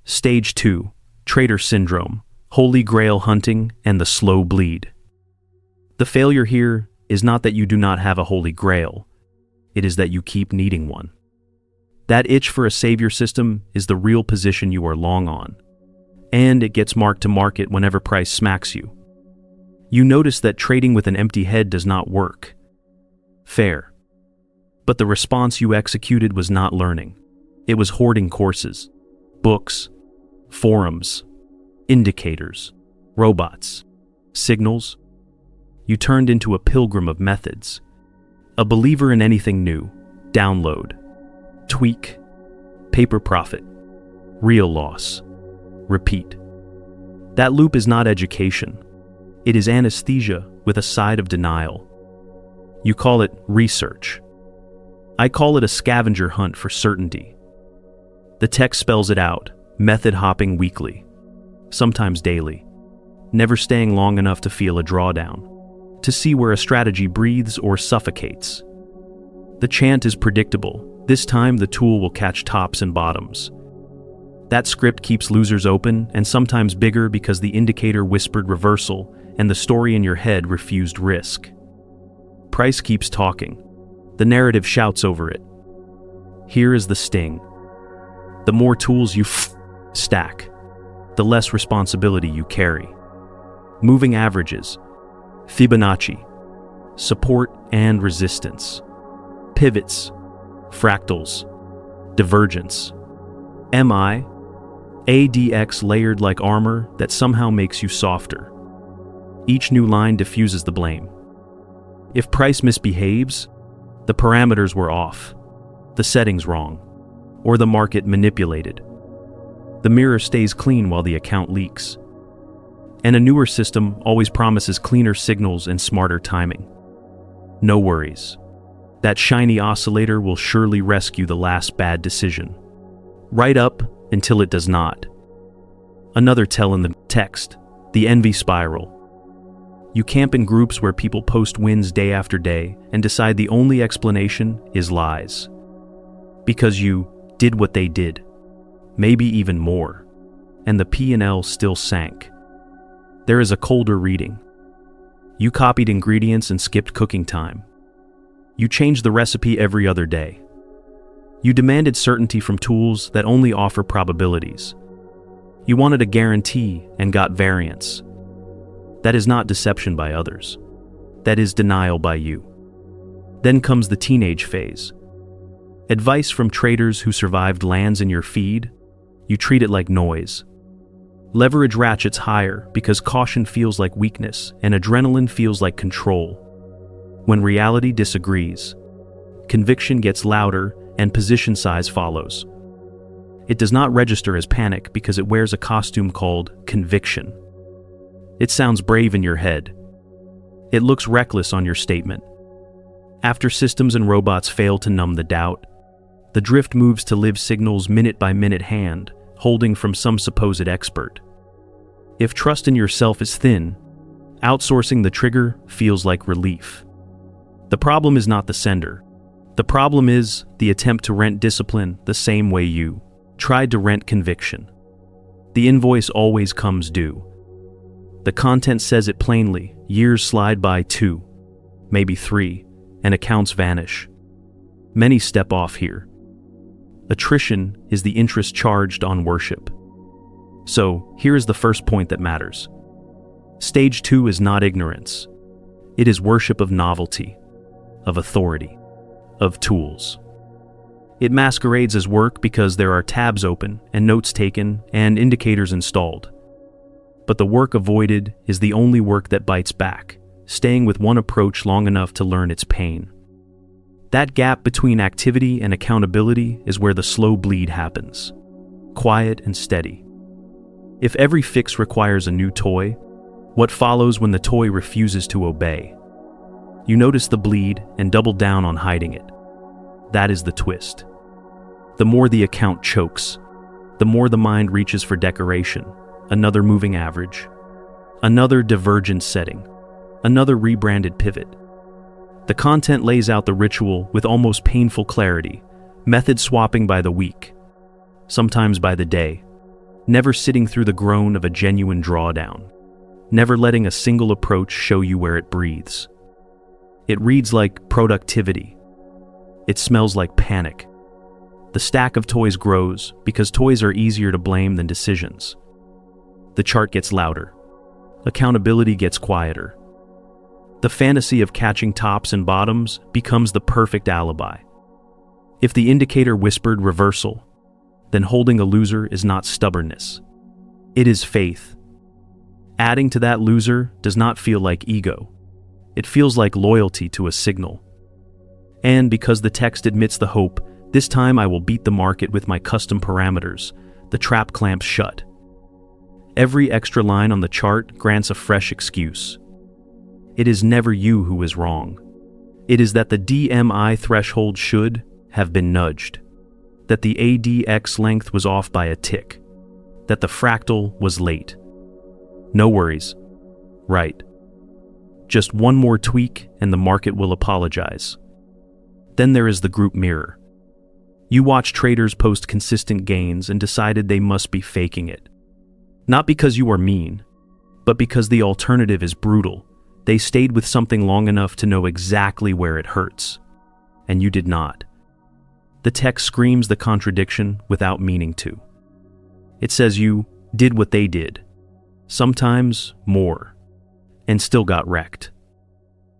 Stage 2, Trader Syndrome, Holy Grail Hunting, and the Slow Bleed. The failure here is not that you do not have a Holy Grail, it is that you keep needing one. That itch for a savior system is the real position you are long on, and it gets marked to market whenever price smacks you. You notice that trading with an empty head does not work. Fair. But the response you executed was not learning. It was hoarding courses, books, forums, indicators, robots, signals. You turned into a pilgrim of methods, a believer in anything new. Download, tweak, paper profit, real loss, repeat. That loop is not education. It is anesthesia with a side of denial. You call it research. I call it a scavenger hunt for certainty. The text spells it out, method hopping weekly, sometimes daily, never staying long enough to feel a drawdown, to see where a strategy breathes or suffocates. The chant is predictable. This time the tool will catch tops and bottoms. That script keeps losers open and sometimes bigger because the indicator whispered reversal and the story in your head refused risk. Price keeps talking. The narrative shouts over it. Here is the sting. The more tools you stack, the less responsibility you carry. Moving averages, Fibonacci, support and resistance, pivots, fractals, divergence, MI, ADX layered like armor that somehow makes you softer. Each new line diffuses the blame. If price misbehaves, the parameters were off, the settings wrong, or the market manipulated. The mirror stays clean while the account leaks. And a newer system always promises cleaner signals and smarter timing. No worries. That shiny oscillator will surely rescue the last bad decision. Right up until it does not. Another tell in the text, the envy spiral. You camp in groups where people post wins day after day and decide the only explanation is lies. Because you did what they did, maybe even more, and the P&L still sank. There is a colder reading. You copied ingredients and skipped cooking time. You changed the recipe every other day. You demanded certainty from tools that only offer probabilities. You wanted a guarantee and got variance. That is not deception by others. That is denial by you. Then comes the teenage phase. Advice from traders who survived lands in your feed, you treat it like noise. Leverage ratchets higher because caution feels like weakness and adrenaline feels like control. When reality disagrees, conviction gets louder and position size follows. It does not register as panic because it wears a costume called conviction. It sounds brave in your head. It looks reckless on your statement. After systems and robots fail to numb the doubt, the drift moves to live signals minute by minute hand, holding from some supposed expert. If trust in yourself is thin, outsourcing the trigger feels like relief. The problem is not the sender. The problem is the attempt to rent discipline the same way you tried to rent conviction. The invoice always comes due. The content says it plainly. Years slide by 2, maybe 3, and accounts vanish. Many step off here. Attrition is the interest charged on worship. So, here is the first point that matters. Stage 2 is not ignorance. It is worship of novelty, of authority, of tools. It masquerades as work because there are tabs open and notes taken and indicators installed. But the work avoided is the only work that bites back, staying with one approach long enough to learn its pain. That gap between activity and accountability is where the slow bleed happens, quiet and steady. If every fix requires a new toy, what follows when the toy refuses to obey? You notice the bleed and double down on hiding it. That is the twist. The more the account chokes, the more the mind reaches for decoration, another moving average, another divergent setting, another rebranded pivot. The content lays out the ritual with almost painful clarity, method swapping by the week, sometimes by the day, never sitting through the groan of a genuine drawdown, never letting a single approach show you where it breathes. It reads like productivity. It smells like panic. The stack of toys grows because toys are easier to blame than decisions. The chart gets louder. Accountability gets quieter. The fantasy of catching tops and bottoms becomes the perfect alibi. If the indicator whispered reversal, then holding a loser is not stubbornness. It is faith. Adding to that loser does not feel like ego. It feels like loyalty to a signal. And because the text admits the hope, this time I will beat the market with my custom parameters, the trap clamps shut. Every extra line on the chart grants a fresh excuse. It is never you who is wrong. It is that the DMI threshold should have been nudged, that the ADX length was off by a tick, that the fractal was late. No worries. Right. Just one more tweak and the market will apologize. Then there is the group mirror. You watch traders post consistent gains and decided they must be faking it. Not because you are mean, but because the alternative is brutal. They stayed with something long enough to know exactly where it hurts. And you did not. The text screams the contradiction without meaning to. It says you did what they did, sometimes more, and still got wrecked.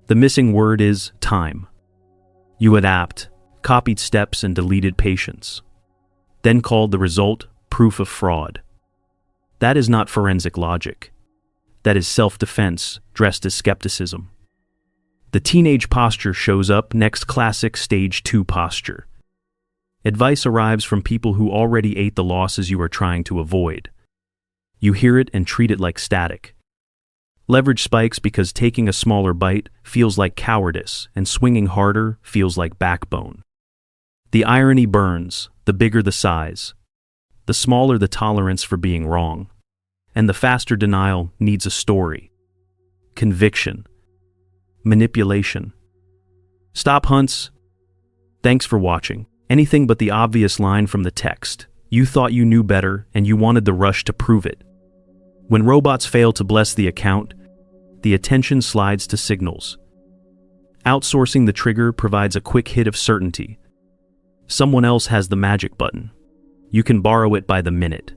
The missing word is time. You adapt, copied steps and deleted patience, then called the result proof of fraud. That is not forensic logic. That is self-defense dressed as skepticism. The teenage posture shows up next, classic stage 2 posture. Advice arrives from people who already ate the losses you are trying to avoid. You hear it and treat it like static. Leverage spikes because taking a smaller bite feels like cowardice and swinging harder feels like backbone. The irony burns, the bigger the size. The smaller the tolerance for being wrong. And the faster denial needs a story. Conviction. Manipulation. Stop hunts. Thanks for watching. Anything but the obvious line from the text. You thought you knew better and you wanted the rush to prove it. When robots fail to bless the account, the attention slides to signals. Outsourcing the trigger provides a quick hit of certainty. Someone else has the magic button. You can borrow it by the minute.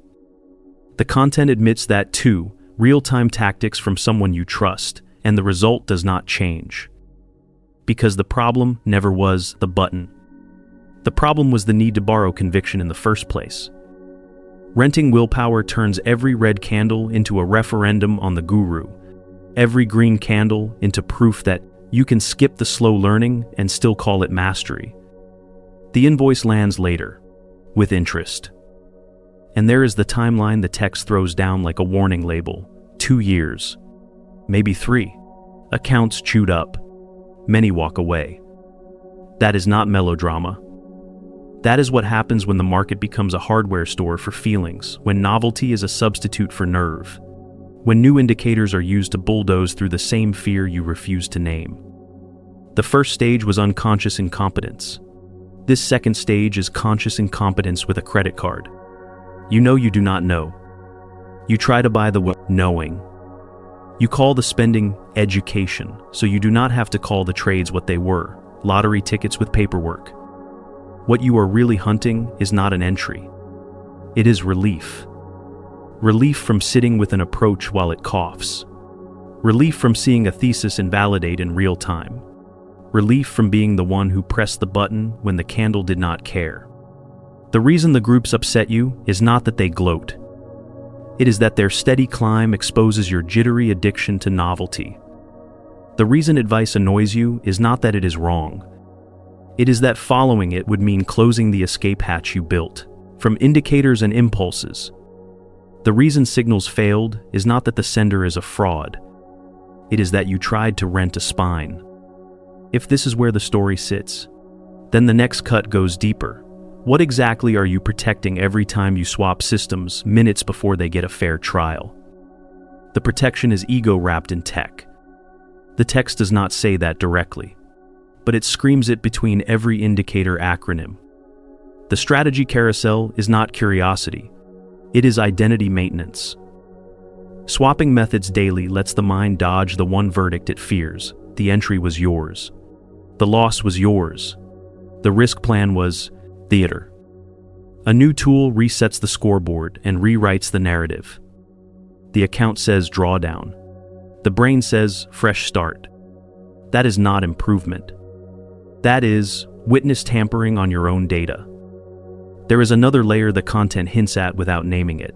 The content admits that too, real-time tactics from someone you trust, and the result does not change. Because the problem never was the button. The problem was the need to borrow conviction in the first place. Renting willpower turns every red candle into a referendum on the guru, every green candle into proof that you can skip the slow learning and still call it mastery. The invoice lands later, with interest. And there is the timeline the text throws down like a warning label. 2 years. Maybe 3. Accounts chewed up. Many walk away. That is not melodrama. That is what happens when the market becomes a hardware store for feelings, when novelty is a substitute for nerve, when new indicators are used to bulldoze through the same fear you refuse to name. The first stage was unconscious incompetence. This second stage is conscious incompetence with a credit card. You know you do not know. You try to buy the knowing. You call the spending education, so you do not have to call the trades what they were, lottery tickets with paperwork. What you are really hunting is not an entry. It is relief. Relief from sitting with an approach while it coughs. Relief from seeing a thesis invalidate in real time. Relief from being the one who pressed the button when the candle did not care. The reason the groups upset you is not that they gloat. It is that their steady climb exposes your jittery addiction to novelty. The reason advice annoys you is not that it is wrong. It is that following it would mean closing the escape hatch you built, from indicators and impulses. The reason signals failed is not that the sender is a fraud. It is that you tried to rent a spine. If this is where the story sits, then the next cut goes deeper. What exactly are you protecting every time you swap systems minutes before they get a fair trial? The protection is ego wrapped in tech. The text does not say that directly, but it screams it between every indicator acronym. The strategy carousel is not curiosity. It is identity maintenance. Swapping methods daily lets the mind dodge the one verdict it fears. The entry was yours. The loss was yours. The risk plan was theater. A new tool resets the scoreboard and rewrites the narrative. The account says drawdown. The brain says fresh start. That is not improvement. That is witness tampering on your own data. There is another layer the content hints at without naming it.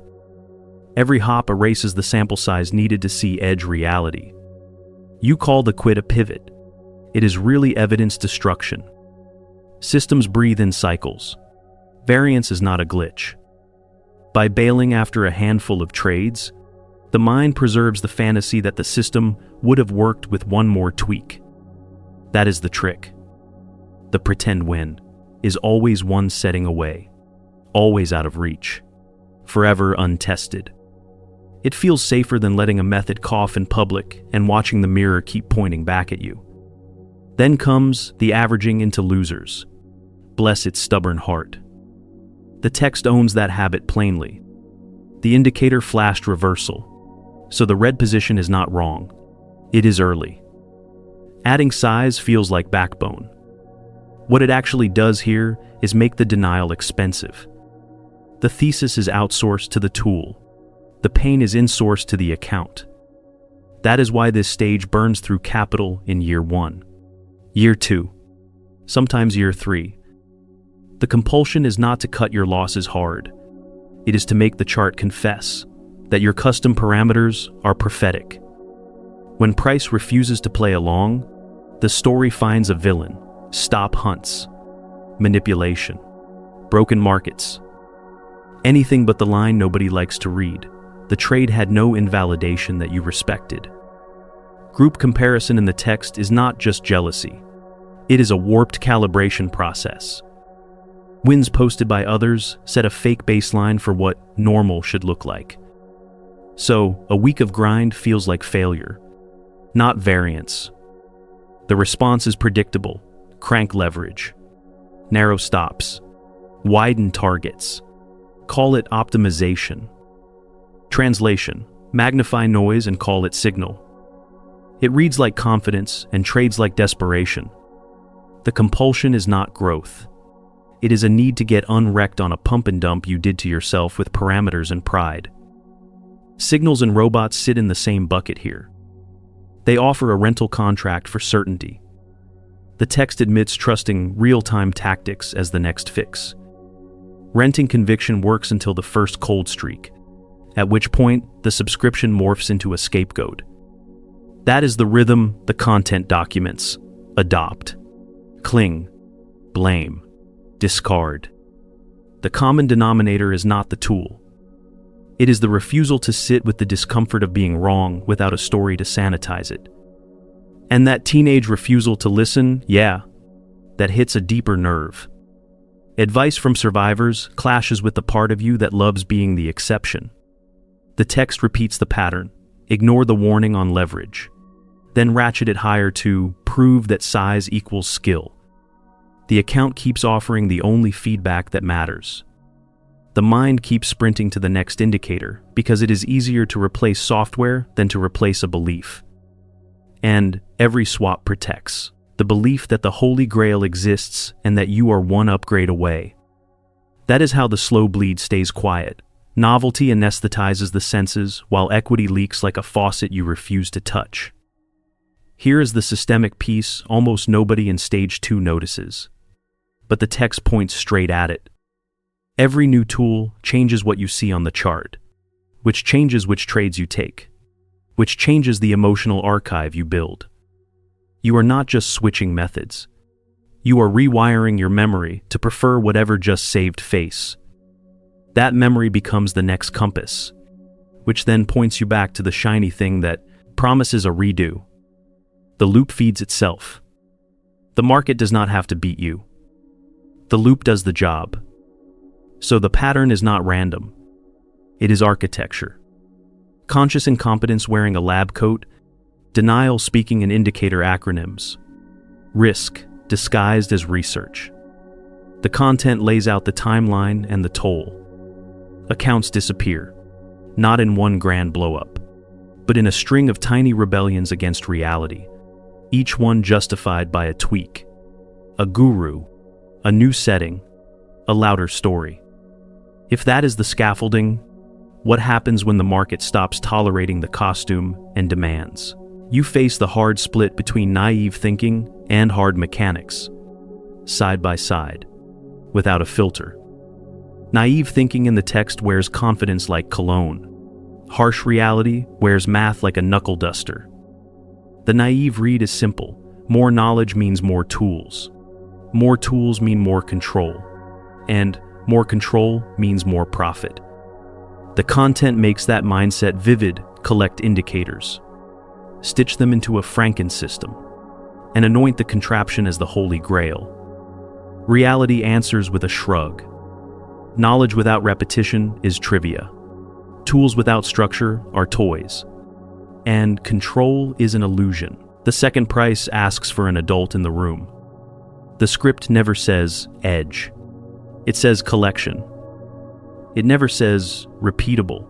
Every hop erases the sample size needed to see edge reality. You call the quit a pivot. It is really evidence destruction. Systems breathe in cycles. Variance is not a glitch. By bailing after a handful of trades, the mind preserves the fantasy that the system would have worked with one more tweak. That is the trick. The pretend win is always one setting away, always out of reach, forever untested. It feels safer than letting a method cough in public and watching the mirror keep pointing back at you. Then comes the averaging into losers. Bless its stubborn heart. The text owns that habit plainly. The indicator flashed reversal, so the red position is not wrong. It is early. Adding size feels like backbone. What it actually does here is make the denial expensive. The thesis is outsourced to the tool. The pain is insourced to the account. That is why this stage burns through capital in year 1, year 2, sometimes year 3. The compulsion is not to cut your losses hard. It is to make the chart confess that your custom parameters are prophetic. When price refuses to play along, the story finds a villain. Stop hunts, manipulation, broken markets. Anything but the line nobody likes to read. The trade had no invalidation that you respected. Group comparison in the text is not just jealousy. It is a warped calibration process. Wins posted by others set a fake baseline for what normal should look like. So, a week of grind feels like failure, not variance. The response is predictable. Crank leverage. Narrow stops. Widen targets. Call it optimization. Translation: magnify noise and call it signal. It reads like confidence and trades like desperation. The compulsion is not growth. It is a need to get unwrecked on a pump and dump you did to yourself with parameters and pride. Signals and robots sit in the same bucket here. They offer a rental contract for certainty. The text admits trusting real-time tactics as the next fix. Renting conviction works until the first cold streak, at which point the subscription morphs into a scapegoat. That is the rhythm the content documents. Adopt. Cling. Blame. Discard. The common denominator is not the tool. It is the refusal to sit with the discomfort of being wrong without a story to sanitize it. And that teenage refusal to listen, that hits a deeper nerve. Advice from survivors clashes with the part of you that loves being the exception. The text repeats the pattern. Ignore the warning on leverage. Then ratchet it higher to prove that size equals skill. The account keeps offering the only feedback that matters. The mind keeps sprinting to the next indicator because it is easier to replace software than to replace a belief. And every swap protects the belief that the Holy Grail exists and that you are one upgrade away. That is how the slow bleed stays quiet. Novelty anesthetizes the senses while equity leaks like a faucet you refuse to touch. Here is the systemic piece almost nobody in stage 2 notices. But the text points straight at it. Every new tool changes what you see on the chart, which changes which trades you take, which changes the emotional archive you build. You are not just switching methods. You are rewiring your memory to prefer whatever just saved face. That memory becomes the next compass, which then points you back to the shiny thing that promises a redo. The loop feeds itself. The market does not have to beat you. The loop does the job. So the pattern is not random. It is architecture. Conscious incompetence wearing a lab coat, denial speaking in indicator acronyms, risk disguised as research. The content lays out the timeline and the toll. Accounts disappear, not in one grand blow-up, but in a string of tiny rebellions against reality, each one justified by a tweak, a guru, a new setting, a louder story. If that is the scaffolding, what happens when the market stops tolerating the costume and demands? You face the hard split between naive thinking and hard mechanics, side by side, without a filter. Naive thinking in the text wears confidence like cologne. Harsh reality wears math like a knuckle duster. The naive read is simple. More knowledge means more tools. More tools mean more control. And more control means more profit. The content makes that mindset vivid. Collect indicators, stitch them into a Franken system, and anoint the contraption as the Holy Grail. Reality answers with a shrug. Knowledge without repetition is trivia. Tools without structure are toys. And control is an illusion. The second price asks for an adult in the room. The script never says edge. It says collection. It never says repeatable.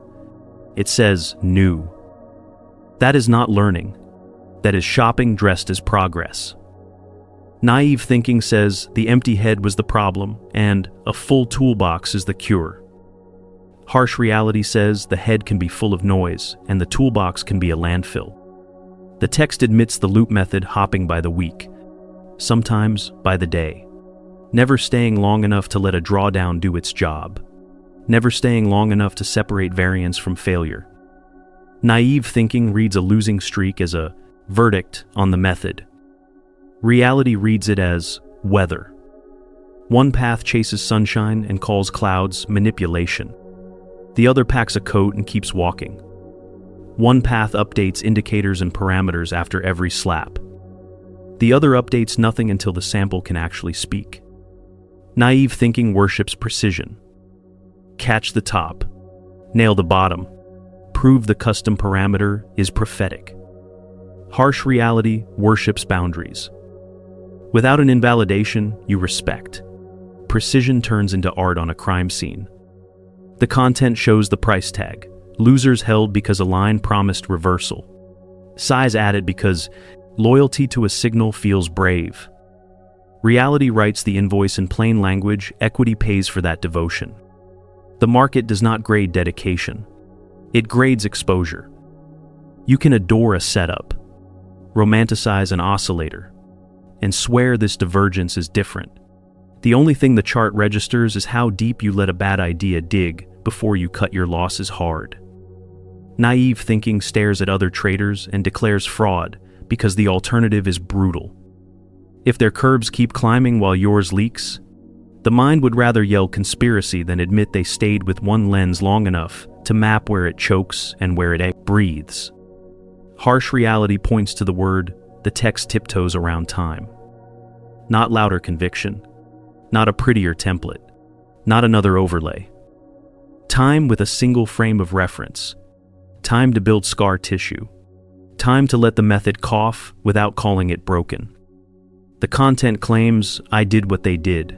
It says new. That is not learning. That is shopping dressed as progress. Naive thinking says the empty head was the problem and a full toolbox is the cure. Harsh reality says the head can be full of noise and the toolbox can be a landfill. The text admits the loop method hopping by the week, sometimes by the day. Never staying long enough to let a drawdown do its job. Never staying long enough to separate variance from failure. Naive thinking reads a losing streak as a verdict on the method. Reality reads it as weather. One path chases sunshine and calls clouds manipulation. The other packs a coat and keeps walking. One path updates indicators and parameters after every slap. The other updates nothing until the sample can actually speak. Naive thinking worships precision. Catch the top, nail the bottom, prove the custom parameter is prophetic. Harsh reality worships boundaries. Without an invalidation, you respect. Precision turns into art on a crime scene. The content shows the price tag. Losers held because a line promised reversal. Size added because loyalty to a signal feels brave. Reality writes the invoice in plain language. Equity pays for that devotion. The market does not grade dedication. It grades exposure. You can adore a setup, romanticize an oscillator, and swear this divergence is different. The only thing the chart registers is how deep you let a bad idea dig before you cut your losses hard. Naive thinking stares at other traders and declares fraud because the alternative is brutal. If their curves keep climbing while yours leaks, the mind would rather yell conspiracy than admit they stayed with one lens long enough to map where it chokes and where it breathes. Harsh reality points to the word the text tiptoes around time. Not louder conviction, not a prettier template, not another overlay. Time with a single frame of reference. Time to build scar tissue. Time to let the method cough without calling it broken. The content claims, I did what they did.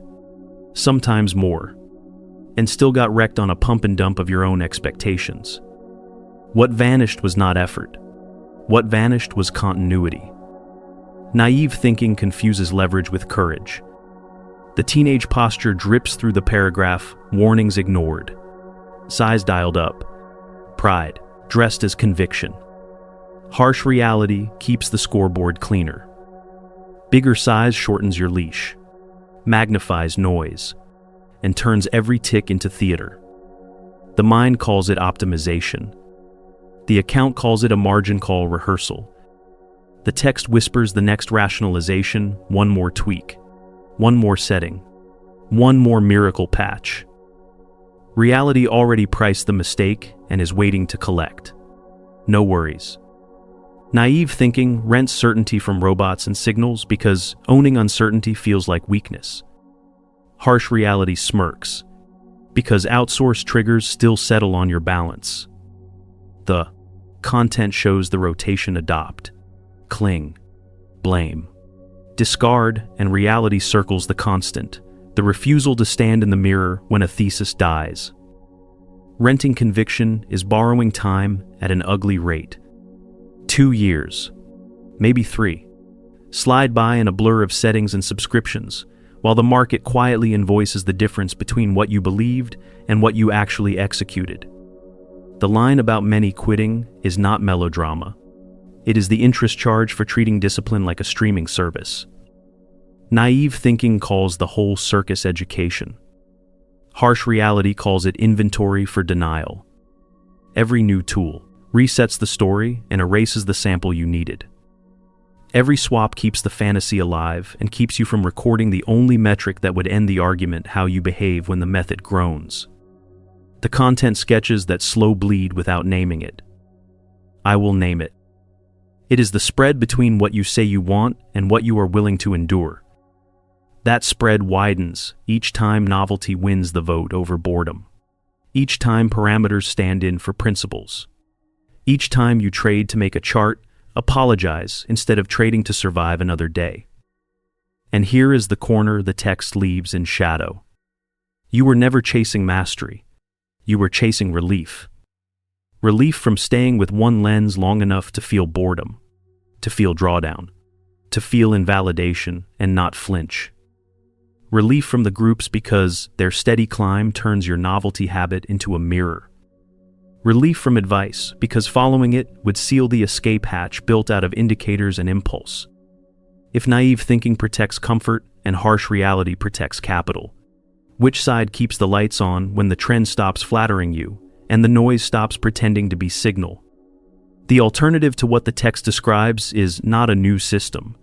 Sometimes more, and still got wrecked on a pump and dump of your own expectations. What vanished was not effort. What vanished was continuity. Naive thinking confuses leverage with courage. The teenage posture drips through the paragraph, warnings ignored. Size dialed up. Pride, dressed as conviction. Harsh reality keeps the scoreboard cleaner. Bigger size shortens your leash, magnifies noise, and turns every tick into theater. The mind calls it optimization. The account calls it a margin call rehearsal. The text whispers the next rationalization, one more tweak, one more setting, one more miracle patch. Reality already priced the mistake and is waiting to collect. No worries. Naive thinking rents certainty from robots and signals because owning uncertainty feels like weakness. Harsh reality smirks because outsourced triggers still settle on your balance. The content shows the rotation adopt, cling, blame, discard, and reality circles the constant, the refusal to stand in the mirror when a thesis dies. Renting conviction is borrowing time at an ugly rate. 2 years, maybe 3, slide by in a blur of settings and subscriptions, while the market quietly invoices the difference between what you believed and what you actually executed. The line about many quitting is not melodrama. It is the interest charge for treating discipline like a streaming service. Naive thinking calls the whole circus education. Harsh reality calls it inventory for denial. Every new tool resets the story and erases the sample you needed. Every swap keeps the fantasy alive and keeps you from recording the only metric that would end the argument: how you behave when the method groans. The content sketches that slow bleed without naming it. I will name it. It is the spread between what you say you want and what you are willing to endure. That spread widens each time novelty wins the vote over boredom. Each time parameters stand in for principles. Each time you trade to make a chart, apologize instead of trading to survive another day. And here is the corner the text leaves in shadow. You were never chasing mastery. You were chasing relief. Relief from staying with one lens long enough to feel boredom, to feel drawdown, to feel invalidation and not flinch. Relief from the groups because their steady climb turns your novelty habit into a mirror. Relief from advice because following it would seal the escape hatch built out of indicators and impulse. If naive thinking protects comfort and harsh reality protects capital, which side keeps the lights on when the trend stops flattering you and the noise stops pretending to be signal? The alternative to what the text describes is not a new system.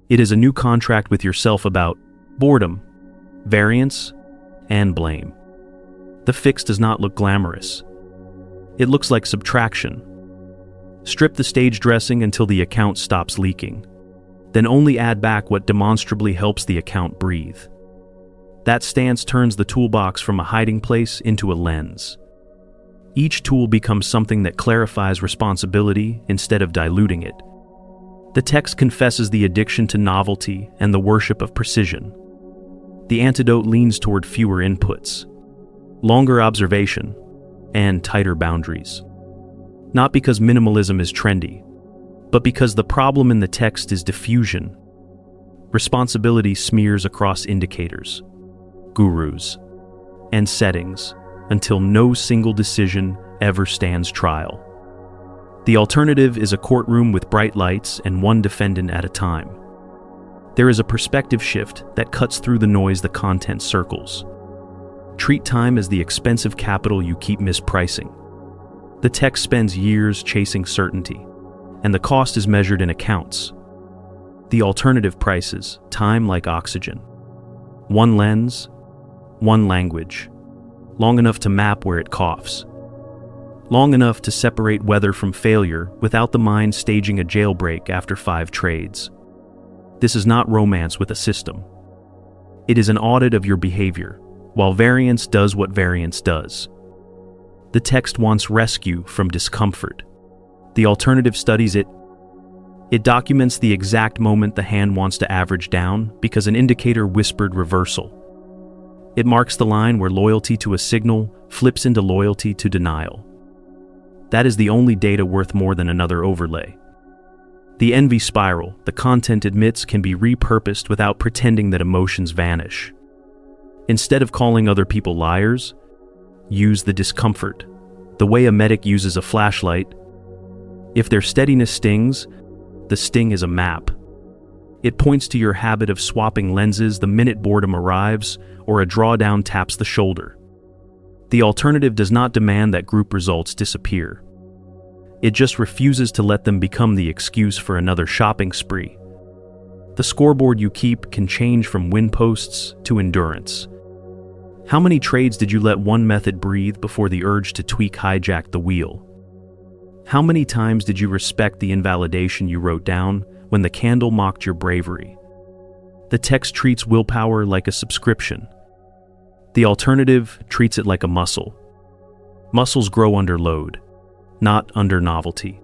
It is a new contract with yourself about boredom, variance, and blame. The fix does not look glamorous. It looks like subtraction. Strip the stage dressing until the account stops leaking. Then only add back what demonstrably helps the account breathe. That stance turns the toolbox from a hiding place into a lens. Each tool becomes something that clarifies responsibility instead of diluting it. The text confesses the addiction to novelty and the worship of precision. The antidote leans toward fewer inputs, longer observation, and tighter boundaries. Not because minimalism is trendy, but because the problem in the text is diffusion. Responsibility smears across indicators, gurus, and settings until no single decision ever stands trial. The alternative is a courtroom with bright lights and one defendant at a time. There is a perspective shift that cuts through the noise the content circles. Treat time as the expensive capital you keep mispricing. The text spends years chasing certainty, and the cost is measured in accounts. The alternative prices time like oxygen. One lens, one language, long enough to map where it coughs. Long enough to separate weather from failure without the mind staging a jailbreak after 5 trades. This is not romance with a system. It is an audit of your behavior, while variance does what variance does. The text wants rescue from discomfort. The alternative studies it. It documents the exact moment the hand wants to average down because an indicator whispered reversal. It marks the line where loyalty to a signal flips into loyalty to denial. That is the only data worth more than another overlay. The envy spiral the content admits can be repurposed without pretending that emotions vanish. Instead of calling other people liars, use the discomfort, the way a medic uses a flashlight. If their steadiness stings, the sting is a map. It points to your habit of swapping lenses the minute boredom arrives or a drawdown taps the shoulder. The alternative does not demand that group results disappear. It just refuses to let them become the excuse for another shopping spree. The scoreboard you keep can change from win posts to endurance. How many trades did you let one method breathe before the urge to tweak hijacked the wheel? How many times did you respect the invalidation you wrote down when the candle mocked your bravery? The text treats willpower like a subscription. The alternative treats it like a muscle. Muscles grow under load, not under novelty.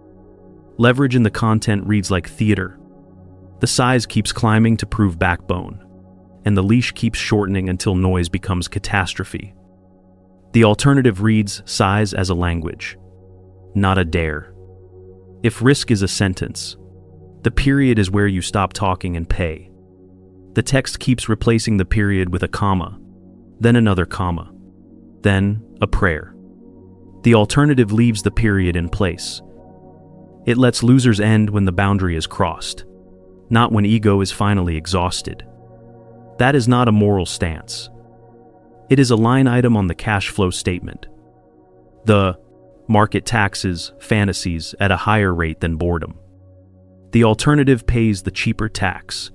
Leverage in the content reads like theater. The size keeps climbing to prove backbone, and the leash keeps shortening until noise becomes catastrophe. The alternative reads size as a language, not a dare. If risk is a sentence, the period is where you stop talking and pay. The text keeps replacing the period with a comma, then another comma, then a prayer. The alternative leaves the period in place. It lets losers end when the boundary is crossed, not when ego is finally exhausted. That is not a moral stance. It is a line item on the cash flow statement. The market taxes fantasies at a higher rate than boredom. The alternative pays the cheaper tax.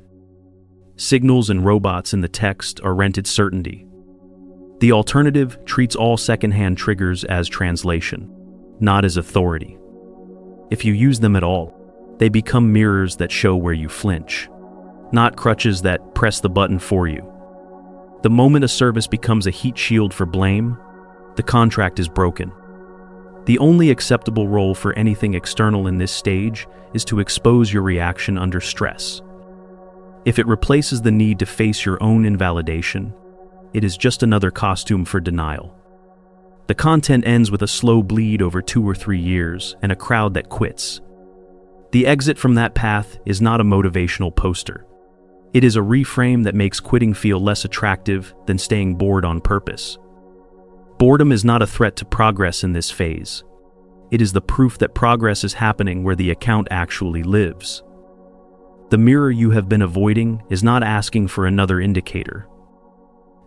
Signals and robots in the text are rented certainty. The alternative treats all secondhand triggers as translation, not as authority. If you use them at all, they become mirrors that show where you flinch, not crutches that press the button for you. The moment a service becomes a heat shield for blame, the contract is broken. The only acceptable role for anything external in this stage is to expose your reaction under stress. If it replaces the need to face your own invalidation, it is just another costume for denial. The content ends with a slow bleed over 2 or 3 years and a crowd that quits. The exit from that path is not a motivational poster. It is a reframe that makes quitting feel less attractive than staying bored on purpose. Boredom is not a threat to progress in this phase. It is the proof that progress is happening where the account actually lives. The mirror you have been avoiding is not asking for another indicator.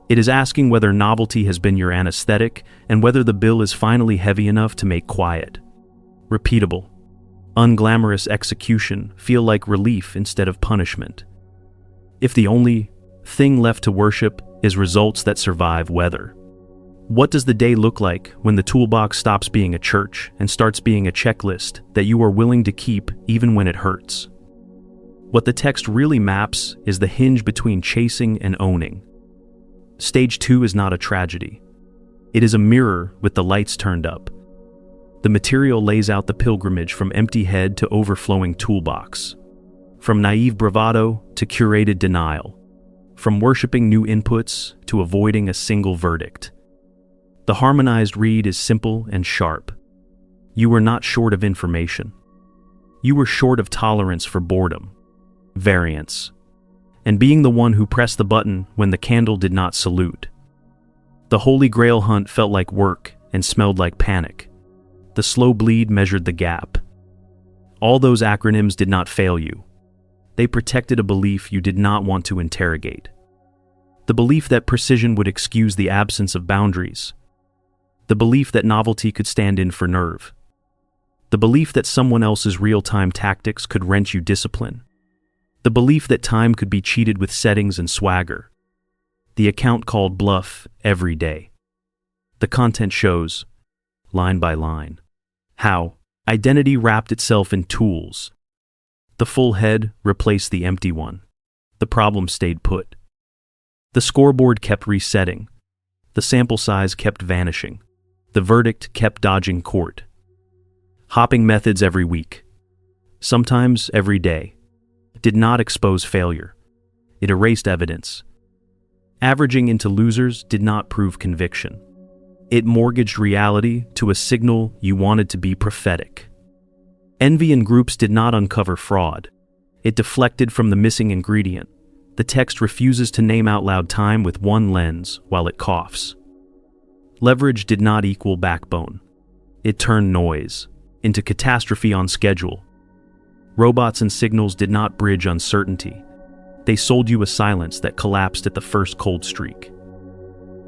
It is asking whether novelty has been your anesthetic and whether the bill is finally heavy enough to make quiet, repeatable, unglamorous execution feel like relief instead of punishment. If the only thing left to worship is results that survive weather, what does the day look like when the toolbox stops being a church and starts being a checklist that you are willing to keep even when it hurts? What the text really maps is the hinge between chasing and owning. Stage 2 is not a tragedy. It is a mirror with the lights turned up. The material lays out the pilgrimage from empty head to overflowing toolbox, from naive bravado to curated denial, from worshiping new inputs to avoiding a single verdict. The harmonized read is simple and sharp. You were not short of information. You were short of tolerance for boredom, variance, and being the one who pressed the button when the candle did not salute. The Holy Grail hunt felt like work and smelled like panic. The slow bleed measured the gap. All those acronyms did not fail you. They protected a belief you did not want to interrogate. The belief that precision would excuse the absence of boundaries. The belief that novelty could stand in for nerve. The belief that someone else's real-time tactics could rent you discipline. The belief that time could be cheated with settings and swagger. The account called bluff every day. The content shows, line by line, how identity wrapped itself in tools. The full head replaced the empty one. The problem stayed put. The scoreboard kept resetting. The sample size kept vanishing. The verdict kept dodging court. Hopping methods every week, sometimes every day, did not expose failure. It erased evidence. Averaging into losers did not prove conviction. It mortgaged reality to a signal you wanted to be prophetic. Envy in groups did not uncover fraud. It deflected from the missing ingredient. The text refuses to name out loud time with one lens while it coughs. Leverage did not equal backbone. It turned noise into catastrophe on schedule. Robots and signals did not bridge uncertainty. They sold you a silence that collapsed at the first cold streak.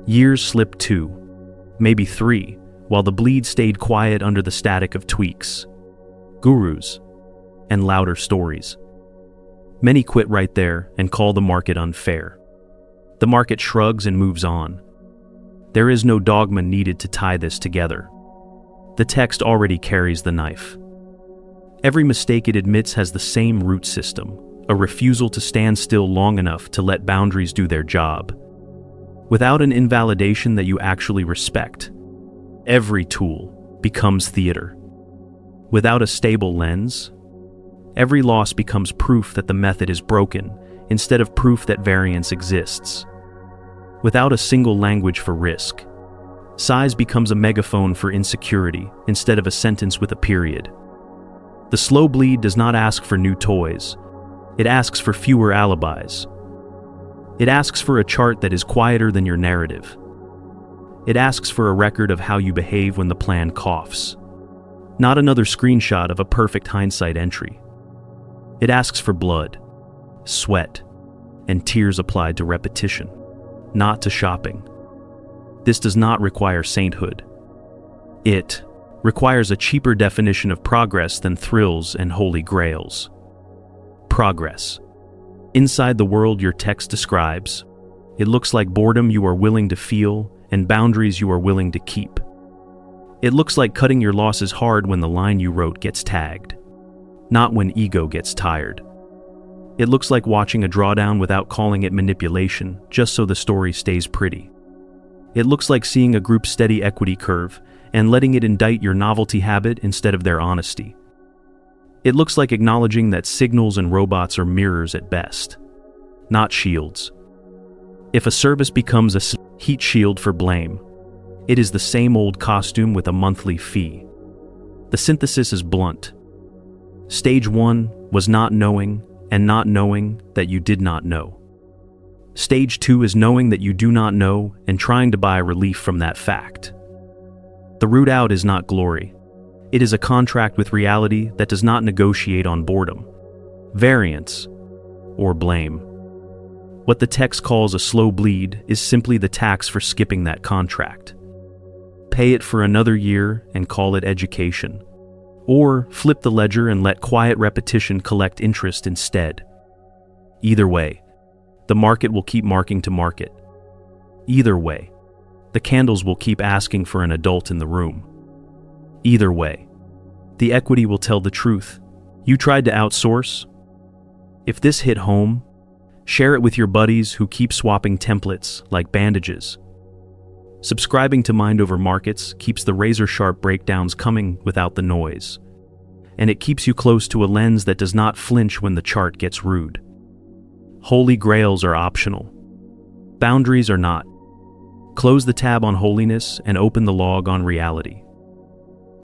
Years slipped 2, maybe 3, while the bleed stayed quiet under the static of tweaks, gurus, and louder stories. Many quit right there and call the market unfair. The market shrugs and moves on. There is no dogma needed to tie this together. The text already carries the knife. Every mistake it admits has the same root system, a refusal to stand still long enough to let boundaries do their job. Without an invalidation that you actually respect, every tool becomes theater. Without a stable lens, every loss becomes proof that the method is broken instead of proof that variance exists. Without a single language for risk, Size becomes a megaphone for insecurity instead of a sentence with a period. The slow bleed does not ask for new toys. It asks for fewer alibis. It asks for a chart that is quieter than your narrative. It asks for a record of how you behave when the plan coughs, not another screenshot of a perfect hindsight entry. It asks for blood, sweat, and tears applied to repetition, not to shopping. This does not require sainthood. It requires a cheaper definition of progress than thrills and holy grails. Progress. Inside the world your text describes, it looks like boredom you are willing to feel and boundaries you are willing to keep. It looks like cutting your losses hard when the line you wrote gets tagged, not when ego gets tired. It looks like watching a drawdown without calling it manipulation, just so the story stays pretty. It looks like seeing a group's steady equity curve and letting it indict your novelty habit instead of their honesty. It looks like acknowledging that signals and robots are mirrors at best, not shields. If a service becomes a heat shield for blame, it is the same old costume with a monthly fee. The synthesis is blunt. Stage 1 was not knowing, and not knowing that you did not know. Stage 2 is knowing that you do not know and trying to buy relief from that fact. The route out is not glory. It is a contract with reality that does not negotiate on boredom, variance, or blame. What the text calls a slow bleed is simply the tax for skipping that contract. Pay it for another year and call it education. Or flip the ledger and let quiet repetition collect interest instead. Either way, the market will keep marking to market. Either way, the candles will keep asking for an adult in the room. Either way, the equity will tell the truth. You tried to outsource? If this hit home, share it with your buddies who keep swapping templates like bandages. Subscribing to Mind Over Markets keeps the razor-sharp breakdowns coming without the noise. And it keeps you close to a lens that does not flinch when the chart gets rude. Holy grails are optional. Boundaries are not. Close the tab on holiness and open the log on reality.